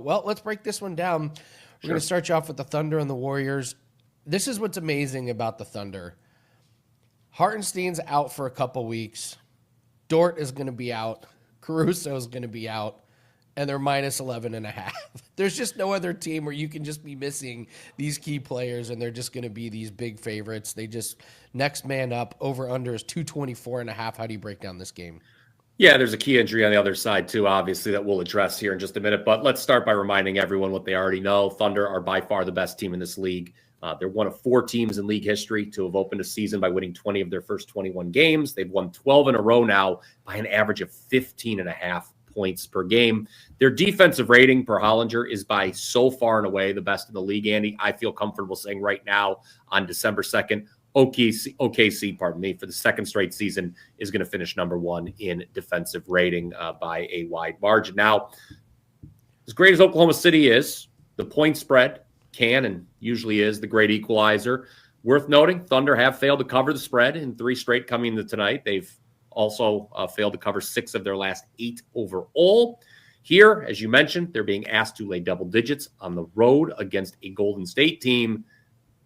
Well, let's break this one down. We're going to start you off with the Thunder and the Warriors. This is what's amazing about the Thunder. Hartenstein's out for a couple weeks. Dort is going to be out. Caruso is going to be out. And they're minus 11.5. There's just no other team where you can just be missing these key players and they're just going to be these big favorites. They just, next man up, over under is 224.5. How do you break down this game? Yeah, there's a key injury on the other side, too, obviously, that we'll address here in just a minute. But let's start by reminding everyone what they already know. Thunder are by far the best team in this league. They're one of 4 teams in league history to have opened a season by winning 20 of their first 21 games. They've won 12 in a row now by an average of 15.5 points per game. Their defensive rating per Hollinger is by so far and away the best in the league, Andy. I feel comfortable saying right now on December 2nd, OKC, for the second straight season is going to finish number 1 in defensive rating by a wide margin. Now, as great as Oklahoma City is, the point spread can and usually is the great equalizer. Worth noting, Thunder have failed to cover the spread in 3 straight coming into tonight. They've also failed to cover 6 of their last 8 overall. Here, as you mentioned, they're being asked to lay double digits on the road against a Golden State team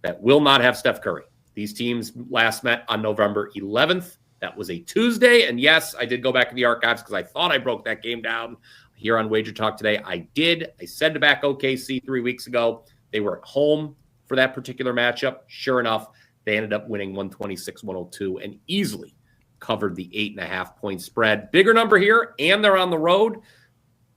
that will not have Steph Curry. These teams last met on November 11th. That was a Tuesday. And yes, I did go back in the archives because I thought I broke that game down here on WagerTalk today. I did. I said to back OKC 3 weeks ago. They were at home for that particular matchup. Sure enough, they ended up winning 126-102 and easily covered the 8.5 point spread. Bigger number here, and they're on the road.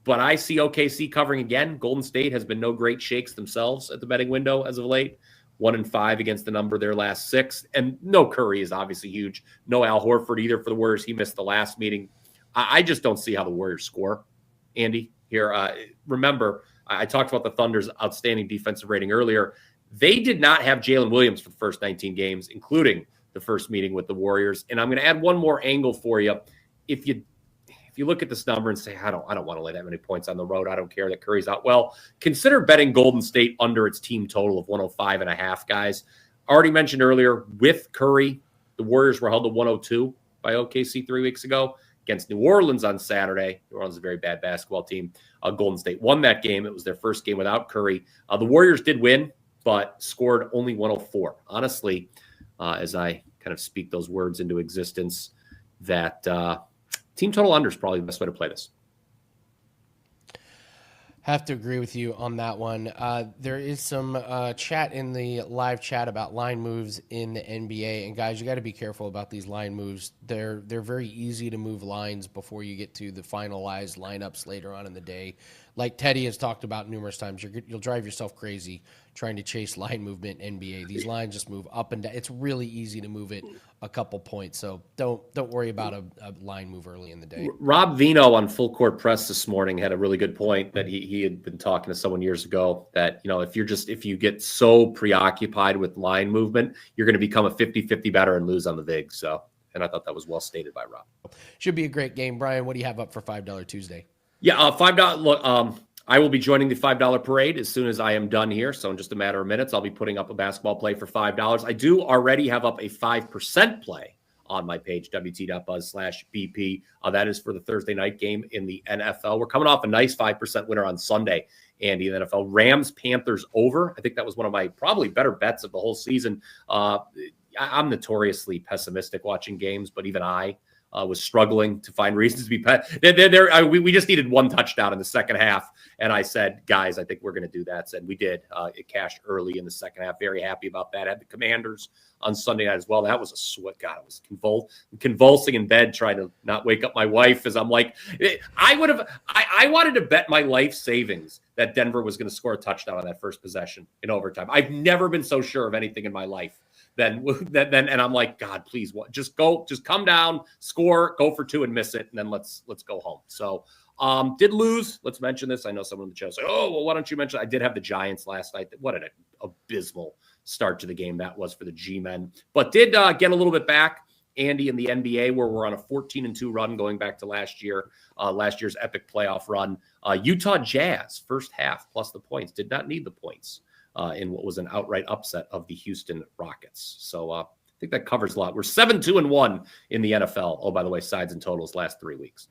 But I see OKC covering again. Golden State has been no great shakes themselves at the betting window as of late. 1-5 against the number their last 6. And no Curry is obviously huge. No Al Horford either for the Warriors. He missed the last meeting. I just don't see how the Warriors score, Andy, here. Remember, I talked about the Thunder's outstanding defensive rating earlier. They did not have Jalen Williams for the first 19 games, including the first meeting with the Warriors. And I'm going to add one more angle for you. If you look at this number and say, I don't want to lay that many points on the road. I don't care that Curry's out. Well, consider betting Golden State under its team total of 105.5, guys. Already mentioned earlier, with Curry, the Warriors were held to 102 by OKC 3 weeks ago against New Orleans on Saturday. New Orleans is a very bad basketball team. Golden State won that game. It was their first game without Curry. The Warriors did win, but scored only 104. Honestly, as I kind of speak those words into existence, that team total under is probably the best way to play this. Have to agree with you on that one. There is some chat in the live chat about line moves in the NBA. And guys, you got to be careful about these line moves. They're very easy to move lines before you get to the finalized lineups later on in the day. Like Teddy has talked about numerous times, you'll drive yourself crazy trying to chase line movement in NBA. These lines just move up and down. It's really easy to move it a couple points. So don't worry about a line move early in the day. Rob Vino on Full Court Press this morning had a really good point that he had been talking to someone years ago that, if you get so preoccupied with line movement, you're going to become a 50-50 better and lose on the VIG. So, and I thought that was well stated by Rob. Should be a great game. Brian, what do you have up for $5 Tuesday? Yeah, $5. Look, I will be joining the $5 parade as soon as I am done here. So in just a matter of minutes, I'll be putting up a basketball play for $5. I do already have up a 5% play on my page, wt.buzz/BP. That is for the Thursday night game in the NFL. We're coming off a nice 5% winner on Sunday, Andy, in the NFL. Rams-Panthers over. I think that was one of my probably better bets of the whole season. I'm notoriously pessimistic watching games, but even I was struggling to find reasons to be we just needed one touchdown in the second half. And I said, guys, I think we're going to do that. And we did. It cashed early in the second half. Very happy about that. Had the Commanders on Sunday night as well. That was a sweat. God, I was convulsing in bed trying to not wake up my wife as I'm like, I wanted to bet my life savings that Denver was going to score a touchdown on that first possession in overtime. I've never been so sure of anything in my life. Then and I'm like, God, please, just come down, score, go for 2 and miss it, and then let's go home. So did lose. Let's mention this. I know someone in the chat say, oh, well, why don't you mention? I did have the Giants last night. What an abysmal start to the game that was for the G-men. But did get a little bit back, Andy, in the NBA, where we're on a 14-2 run going back to last year's epic playoff run. Utah Jazz, first half, plus the points. Did not need the points in what was an outright upset of the Houston Rockets. So I think that covers a lot. We're 7-2-1 in the NFL. Oh, by the way, sides and totals last 3 weeks.